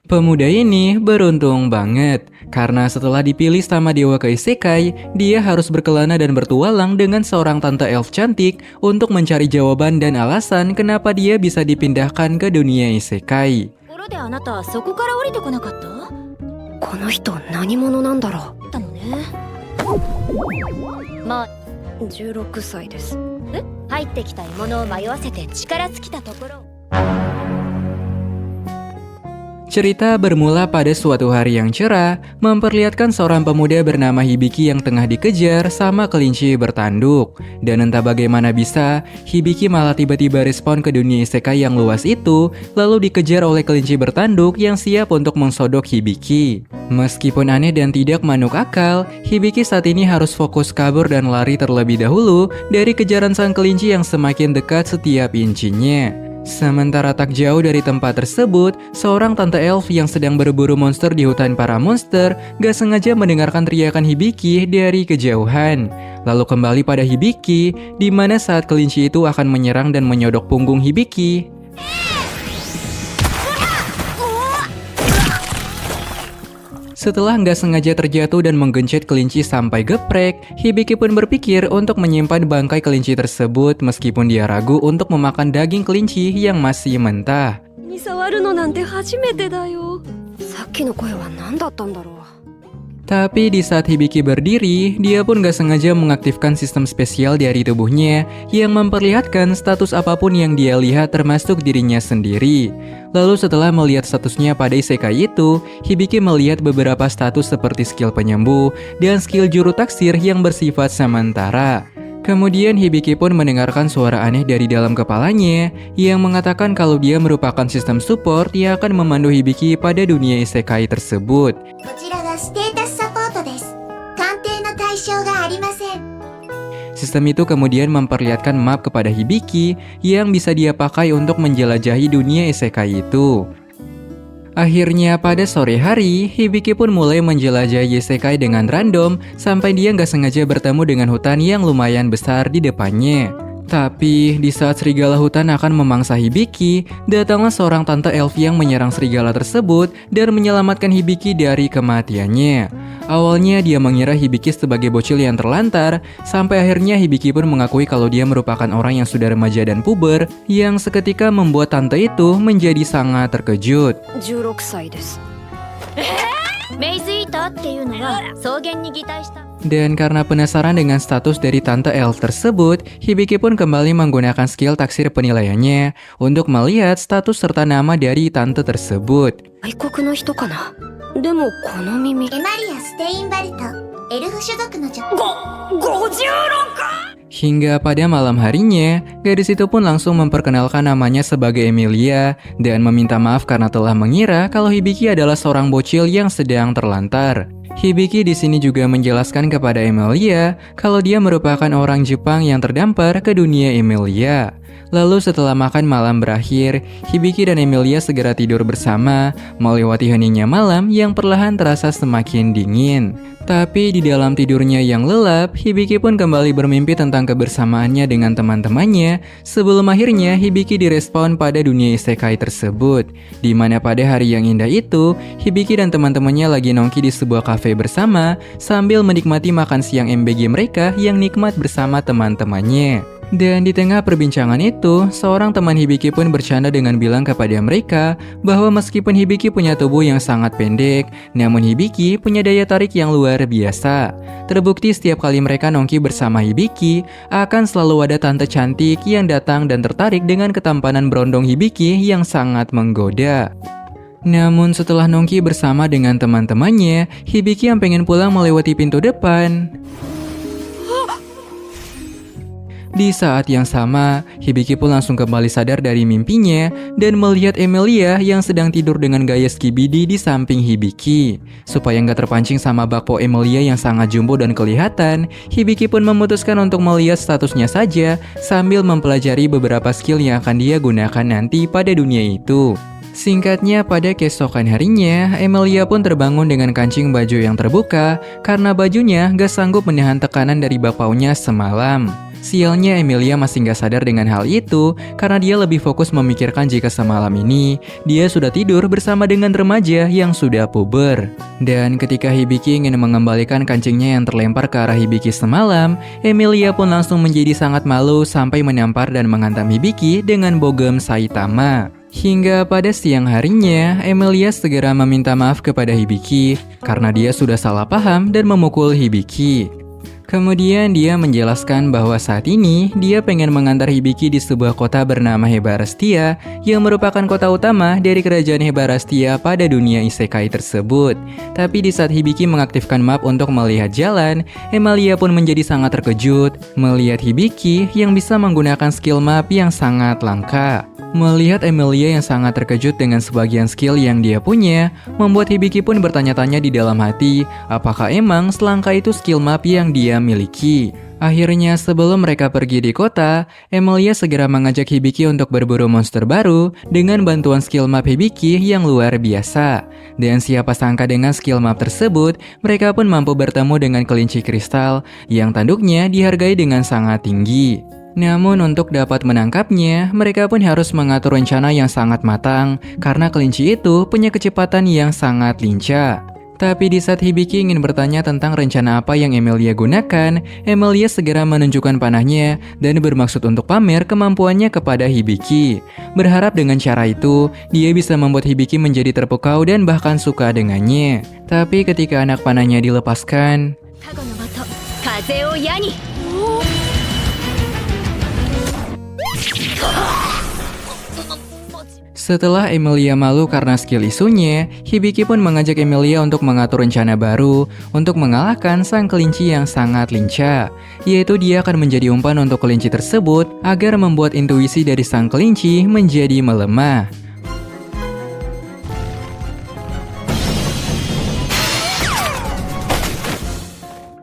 Pemuda ini beruntung banget, karena setelah dipilih sama Dewa Keisekai, dia harus berkelana dan bertualang dengan seorang tante elf cantik untuk mencari jawaban dan alasan kenapa dia bisa dipindahkan ke dunia isekai. ところであなたそこから降りてこなかった？この人何者なんだろう。だのね。まあ16歳です。え？入ってきた獲物を迷わせて力尽きたところ。 Cerita bermula pada suatu hari yang cerah, memperlihatkan seorang pemuda bernama Hibiki yang tengah dikejar sama kelinci bertanduk. Dan entah bagaimana bisa, Hibiki malah tiba-tiba respon ke dunia isekai yang luas itu, lalu dikejar oleh kelinci bertanduk yang siap untuk mengsodok Hibiki. Meskipun aneh dan tidak manuk akal, Hibiki saat ini harus fokus kabur dan lari terlebih dahulu dari kejaran sang kelinci yang semakin dekat setiap incinya. Sementara tak jauh dari tempat tersebut, seorang tante elf yang sedang berburu monster di hutan para monster gak sengaja mendengarkan teriakan Hibiki dari kejauhan. Lalu kembali pada Hibiki, di mana saat kelinci itu akan menyerang dan menyodok punggung Hibiki. Setelah nggak sengaja terjatuh dan menggencet kelinci sampai geprek, Hibiki pun berpikir untuk menyimpan bangkai kelinci tersebut meskipun dia ragu untuk memakan daging kelinci yang masih mentah. に触るのなんて初めてだよ。さっきの声は何だったんだろう。 Tapi di saat Hibiki berdiri, dia pun gak sengaja mengaktifkan sistem spesial dari tubuhnya yang memperlihatkan status apapun yang dia lihat termasuk dirinya sendiri. Lalu setelah melihat statusnya pada isekai itu, Hibiki melihat beberapa status seperti skill penyembuh dan skill juru taksir yang bersifat sementara. Kemudian Hibiki pun mendengarkan suara aneh dari dalam kepalanya yang mengatakan kalau dia merupakan sistem support yang akan memandu Hibiki pada dunia isekai tersebut. こちらがステータスサポートです。鑑定の対象がありません。 Sistem itu kemudian memperlihatkan map kepada Hibiki yang bisa dia pakai untuk menjelajahi dunia isekai itu. Akhirnya pada sore hari, Hibiki pun mulai menjelajahi isekai dengan random sampai dia nggak sengaja bertemu dengan hutan yang lumayan besar di depannya. Tapi di saat serigala hutan akan memangsa Hibiki, datanglah seorang tante elf yang menyerang serigala tersebut dan menyelamatkan Hibiki dari kematiannya. Awalnya dia mengira Hibiki sebagai bocil yang terlantar, sampai akhirnya Hibiki pun mengakui kalau dia merupakan orang yang sudah remaja dan puber, yang seketika membuat tante itu menjadi sangat terkejut. 16歳です。メイズイーターっていうのは草原に擬態した。 Dan karena penasaran dengan status dari tante elf tersebut, Hibiki pun kembali menggunakan skill taksir penilaiannya untuk melihat status serta nama dari tante tersebut. 外国の人かな。でもこの耳。エマリア・ステインバルト、エルフ種族のHingga pada malam harinya, gadis itu pun langsung memperkenalkan namanya sebagai Emilia dan meminta maaf karena telah mengira kalau Hibiki adalah seorang bocil yang sedang terlantar. Hibiki di sini juga menjelaskan kepada Emilia kalau dia merupakan orang Jepang yang terdampar ke dunia Emilia. Lalu setelah makan malam berakhir, Hibiki dan Emilia segera tidur bersama, melewati heningnya malam yang perlahan terasa semakin dingin. Tapi di dalam tidurnya yang lelap, Hibiki pun kembali bermimpi tentang kebersamaannya dengan teman-temannya sebelum akhirnya Hibiki direspon pada dunia isekai tersebut. Di mana pada hari yang indah itu, Hibiki dan teman-temannya lagi nongki di sebuah kafe bersama sambil menikmati makan siang MBG mereka yang nikmat bersama teman-temannya. Dan di tengah perbincangan itu, seorang teman Hibiki pun bercanda dengan bilang kepada mereka bahwa meskipun Hibiki punya tubuh yang sangat pendek, namun Hibiki punya daya tarik yang luar biasa. Terbukti setiap kali mereka nongki bersama Hibiki, akan selalu ada tante cantik yang datang dan tertarik dengan ketampanan berondong Hibiki yang sangat menggoda. Namun setelah nongki bersama dengan teman-temannya, Hibiki yang pengen pulang melewati pintu depan. Di saat yang sama, Hibiki pun langsung kembali sadar dari mimpinya dan melihat Emilia yang sedang tidur dengan gaya skibidi di samping Hibiki. Supaya nggak terpancing sama bakpo Emilia yang sangat jumbo dan kelihatan, Hibiki pun memutuskan untuk melihat statusnya saja sambil mempelajari beberapa skill yang akan dia gunakan nanti pada dunia itu. Singkatnya, pada keesokan harinya, Emilia pun terbangun dengan kancing baju yang terbuka karena bajunya gak sanggup menahan tekanan dari bakpaunya semalam. Sialnya Emilia masih gak sadar dengan hal itu karena dia lebih fokus memikirkan jika semalam ini dia sudah tidur bersama dengan remaja yang sudah puber. Dan ketika Hibiki ingin mengembalikan kancingnya yang terlempar ke arah Hibiki semalam, Emilia pun langsung menjadi sangat malu sampai menampar dan menghantam Hibiki dengan bogem Saitama. Hingga pada siang harinya, Emilia segera meminta maaf kepada Hibiki karena dia sudah salah paham dan memukul Hibiki. Kemudian dia menjelaskan bahwa saat ini dia pengen mengantar Hibiki di sebuah kota bernama Hebarastia yang merupakan kota utama dari kerajaan Hebarastia pada dunia isekai tersebut. Tapi di saat Hibiki mengaktifkan map untuk melihat jalan, Emilia pun menjadi sangat terkejut melihat Hibiki yang bisa menggunakan skill map yang sangat langka. Melihat Emilia yang sangat terkejut dengan sebagian skill yang dia punya, membuat Hibiki pun bertanya-tanya di dalam hati, apakah emang selangka itu skill map yang dia miliki. Akhirnya sebelum mereka pergi di kota, Emilia segera mengajak Hibiki untuk berburu monster baru dengan bantuan skill map Hibiki yang luar biasa. Dan siapa sangka dengan skill map tersebut, mereka pun mampu bertemu dengan kelinci kristal yang tanduknya dihargai dengan sangat tinggi. Namun untuk dapat menangkapnya, mereka pun harus mengatur rencana yang sangat matang karena kelinci itu punya kecepatan yang sangat lincah. Tapi di saat Hibiki ingin bertanya tentang rencana apa yang Emilia gunakan, Emilia segera menunjukkan panahnya dan bermaksud untuk pamer kemampuannya kepada Hibiki. Berharap dengan cara itu, dia bisa membuat Hibiki menjadi terpukau dan bahkan suka dengannya. Tapi ketika anak panahnya dilepaskan, setelah Emilia malu karena skill isunya, Hibiki pun mengajak Emilia untuk mengatur rencana baru untuk mengalahkan sang kelinci yang sangat lincah. Yaitu dia akan menjadi umpan untuk kelinci tersebut agar membuat intuisi dari sang kelinci menjadi melemah.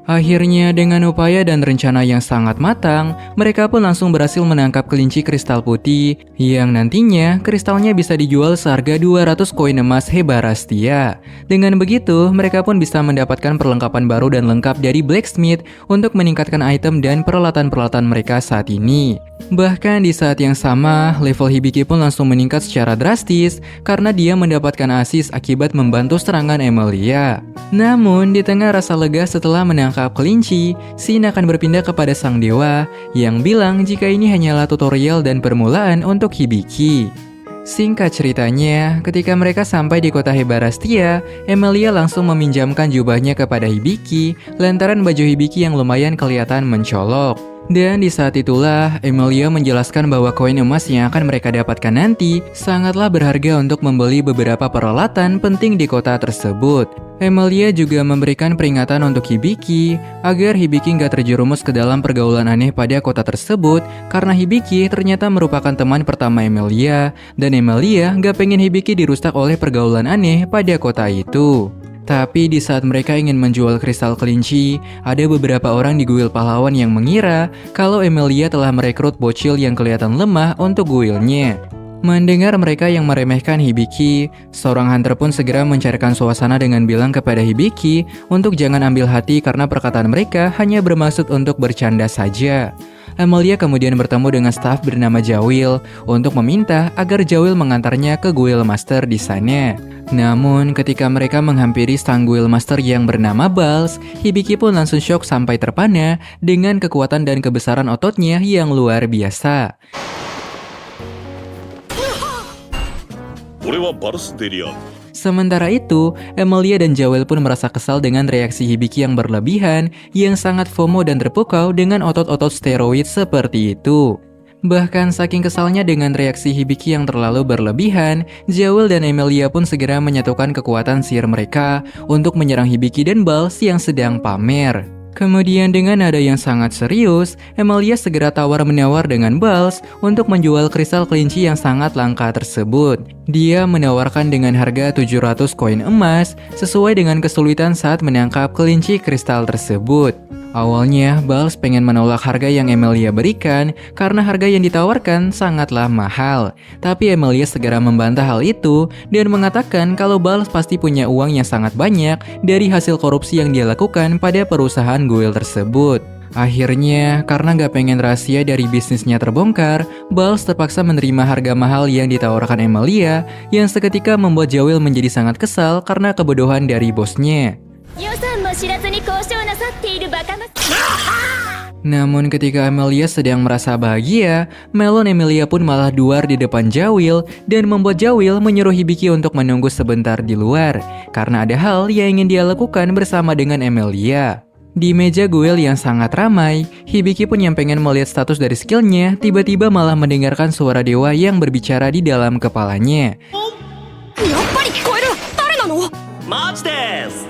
Akhirnya dengan upaya dan rencana yang sangat matang, mereka pun langsung berhasil menangkap kelinci kristal putih yang nantinya kristalnya bisa dijual seharga 200 koin emas Hebarastia. Dengan begitu, mereka pun bisa mendapatkan perlengkapan baru dan lengkap dari Blacksmith untuk meningkatkan item dan peralatan-peralatan mereka saat ini. Bahkan di saat yang sama, level Hibiki pun langsung meningkat secara drastis karena dia mendapatkan asis akibat membantu serangan Emilia. Namun, di tengah rasa lega setelah menangkap kelinci, Shin akan berpindah kepada sang dewa yang bilang jika ini hanyalah tutorial dan permulaan untuk Hibiki. Singkat ceritanya, ketika mereka sampai di kota Hebarastia, Emilia langsung meminjamkan jubahnya kepada Hibiki lantaran baju Hibiki yang lumayan kelihatan mencolok. Dan di saat itulah, Emilia menjelaskan bahwa koin emas yang akan mereka dapatkan nanti sangatlah berharga untuk membeli beberapa peralatan penting di kota tersebut. Emilia juga memberikan peringatan untuk Hibiki agar Hibiki nggak terjerumus ke dalam pergaulan aneh pada kota tersebut karena Hibiki ternyata merupakan teman pertama Emilia dan Emilia nggak pengen Hibiki dirusak oleh pergaulan aneh pada kota itu. Tapi di saat mereka ingin menjual kristal kelinci, ada beberapa orang di guild pahlawan yang mengira kalau Emilia telah merekrut bocil yang kelihatan lemah untuk guildnya. Mendengar mereka yang meremehkan Hibiki, seorang hunter pun segera mencairkan suasana dengan bilang kepada Hibiki untuk jangan ambil hati karena perkataan mereka hanya bermaksud untuk bercanda saja. Emilia kemudian bertemu dengan staf bernama Jawil untuk meminta agar Jawil mengantarnya ke guild master di sana. Namun ketika mereka menghampiri sang guild master yang bernama Bals, Hibiki pun langsung shock sampai terpana dengan kekuatan dan kebesaran ototnya yang luar biasa. Sementara itu, Emilia dan Jawel pun merasa kesal dengan reaksi Hibiki yang berlebihan, yang sangat FOMO dan terpukau dengan otot-otot steroid seperti itu. Bahkan saking kesalnya dengan reaksi Hibiki yang terlalu berlebihan, Jawel dan Emilia pun segera menyatukan kekuatan sihir mereka untuk menyerang Hibiki dan Bals yang sedang pamer. Kemudian dengan nada yang sangat serius, Emilia segera tawar-menawar dengan Bals untuk menjual kristal kelinci yang sangat langka tersebut. Dia menawarkan dengan harga 700 koin emas sesuai dengan kesulitan saat menangkap kelinci kristal tersebut. Awalnya, Bals pengen menolak harga yang Emilia berikan karena harga yang ditawarkan sangatlah mahal. Tapi Emilia segera membantah hal itu dan mengatakan kalau Bals pasti punya uang yang sangat banyak dari hasil korupsi yang dia lakukan pada perusahaan guild tersebut. Akhirnya, karena nggak pengen rahasia dari bisnisnya terbongkar, Bals terpaksa menerima harga mahal yang ditawarkan Emilia, yang seketika membuat Jawil menjadi sangat kesal karena kebodohan dari bosnya. 予算も知らずに交渉なさっているバカ息子。 Namun ketika Amelia sedang merasa bahagia, Melon Emilia pun malah duar di depan Jawil dan membuat Jawil menyuruh Hibiki untuk menunggu sebentar di luar karena ada hal yang ingin dia lakukan bersama dengan Emilia. Di meja guel yang sangat ramai, Hibiki pun yang pengen melihat status dari skillnya tiba-tiba malah mendengarkan suara dewa yang berbicara di dalam kepalanya. やっぱり聞こえる。誰なの？ マジです。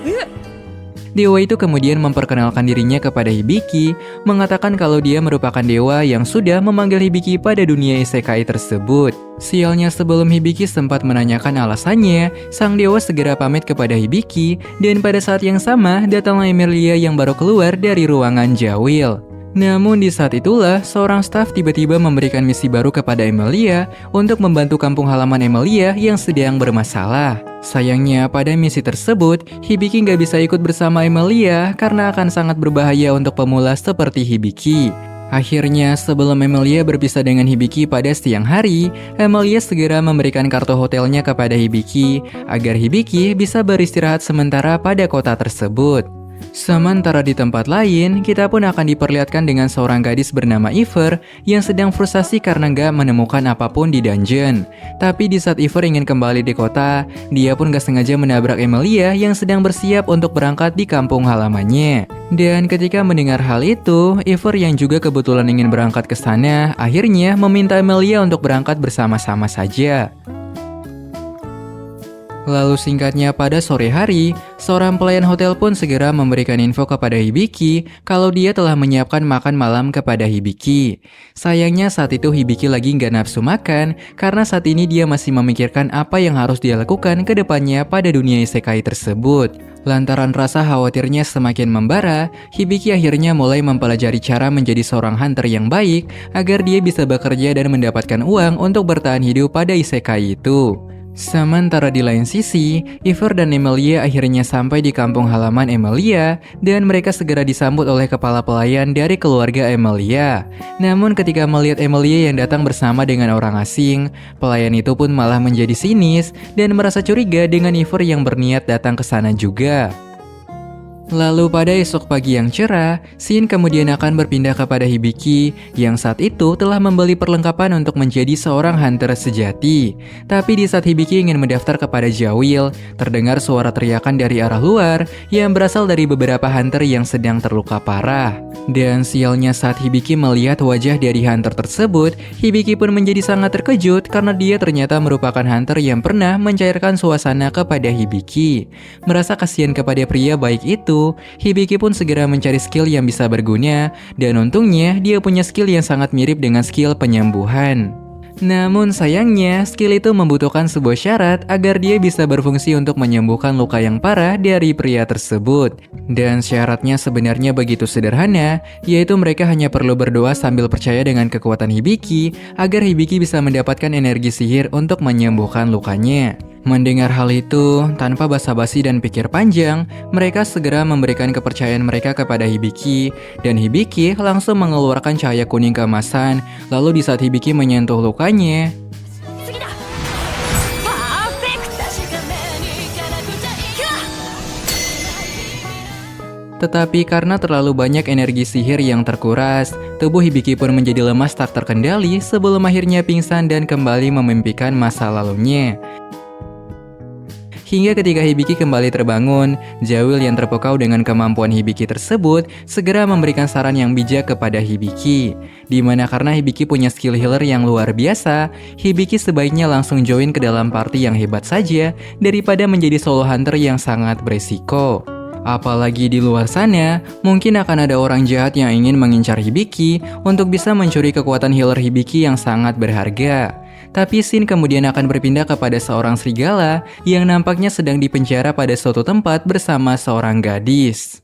Dewa itu kemudian memperkenalkan dirinya kepada Hibiki, mengatakan kalau dia merupakan dewa yang sudah memanggil Hibiki pada dunia isekai tersebut. Sialnya sebelum Hibiki sempat menanyakan alasannya, sang dewa segera pamit kepada Hibiki, dan pada saat yang sama datanglah Emilia yang baru keluar dari ruangan Jawil. Namun di saat itulah, seorang staf tiba-tiba memberikan misi baru kepada Emilia untuk membantu kampung halaman Emilia yang sedang bermasalah. Sayangnya pada misi tersebut, Hibiki nggak bisa ikut bersama Emilia karena akan sangat berbahaya untuk pemula seperti Hibiki. Akhirnya, sebelum Emilia berpisah dengan Hibiki pada siang hari, Emilia segera memberikan kartu hotelnya kepada Hibiki agar Hibiki bisa beristirahat sementara pada kota tersebut. Sementara di tempat lain, kita pun akan diperlihatkan dengan seorang gadis bernama Ivor yang sedang frustasi karena nggak menemukan apapun di dungeon. Tapi di saat Ivor ingin kembali di kota, dia pun gak sengaja menabrak Emilia yang sedang bersiap untuk berangkat di kampung halamannya. Dan ketika mendengar hal itu, Ivor yang juga kebetulan ingin berangkat ke sana, akhirnya meminta Emilia untuk berangkat bersama-sama saja. Lalu singkatnya pada sore hari, seorang pelayan hotel pun segera memberikan info kepada Hibiki kalau dia telah menyiapkan makan malam kepada Hibiki. Sayangnya saat itu Hibiki lagi nggak nafsu makan karena saat ini dia masih memikirkan apa yang harus dia lakukan ke depannya pada dunia isekai tersebut. Lantaran rasa khawatirnya semakin membara, Hibiki akhirnya mulai mempelajari cara menjadi seorang hunter yang baik agar dia bisa bekerja dan mendapatkan uang untuk bertahan hidup pada isekai itu. Sementara di lain sisi, Ivor dan Emilia akhirnya sampai di kampung halaman Emilia dan mereka segera disambut oleh kepala pelayan dari keluarga Emilia. Namun ketika melihat Emilia yang datang bersama dengan orang asing, pelayan itu pun malah menjadi sinis dan merasa curiga dengan Ivor yang berniat datang ke sana juga. Lalu pada esok pagi yang cerah, Shin kemudian akan berpindah kepada Hibiki yang saat itu telah membeli perlengkapan untuk menjadi seorang hunter sejati. Tapi di saat Hibiki ingin mendaftar kepada Jawil, terdengar suara teriakan dari arah luar yang berasal dari beberapa hunter yang sedang terluka parah. Dan sialnya saat Hibiki melihat wajah dari hunter tersebut, Hibiki pun menjadi sangat terkejut karena dia ternyata merupakan hunter yang pernah mencairkan suasana kepada Hibiki. Merasa kasihan kepada pria baik itu, Hibiki pun segera mencari skill yang bisa berguna, dan untungnya dia punya skill yang sangat mirip dengan skill penyembuhan. Namun sayangnya, skill itu membutuhkan sebuah syarat agar dia bisa berfungsi untuk menyembuhkan luka yang parah dari pria tersebut. Dan syaratnya sebenarnya begitu sederhana, yaitu mereka hanya perlu berdoa sambil percaya dengan kekuatan Hibiki agar Hibiki bisa mendapatkan energi sihir untuk menyembuhkan lukanya. Mendengar hal itu, tanpa basa-basi dan pikir panjang, mereka segera memberikan kepercayaan mereka kepada Hibiki, dan Hibiki langsung mengeluarkan cahaya kuning keemasan, lalu di saat Hibiki menyentuh lukanya, tetapi karena terlalu banyak energi sihir yang terkuras, tubuh Hibiki pun menjadi lemas tak terkendali sebelum akhirnya pingsan dan kembali memimpikan masa lalunya. Hingga ketika Hibiki kembali terbangun, Jawil yang terpukau dengan kemampuan Hibiki tersebut segera memberikan saran yang bijak kepada Hibiki. Dimana karena Hibiki punya skill healer yang luar biasa, Hibiki sebaiknya langsung join ke dalam party yang hebat saja daripada menjadi solo hunter yang sangat beresiko. Apalagi di luar sana, mungkin akan ada orang jahat yang ingin mengincar Hibiki untuk bisa mencuri kekuatan healer Hibiki yang sangat berharga. Tapi Shin kemudian akan berpindah kepada seorang serigala yang nampaknya sedang dipenjara pada suatu tempat bersama seorang gadis.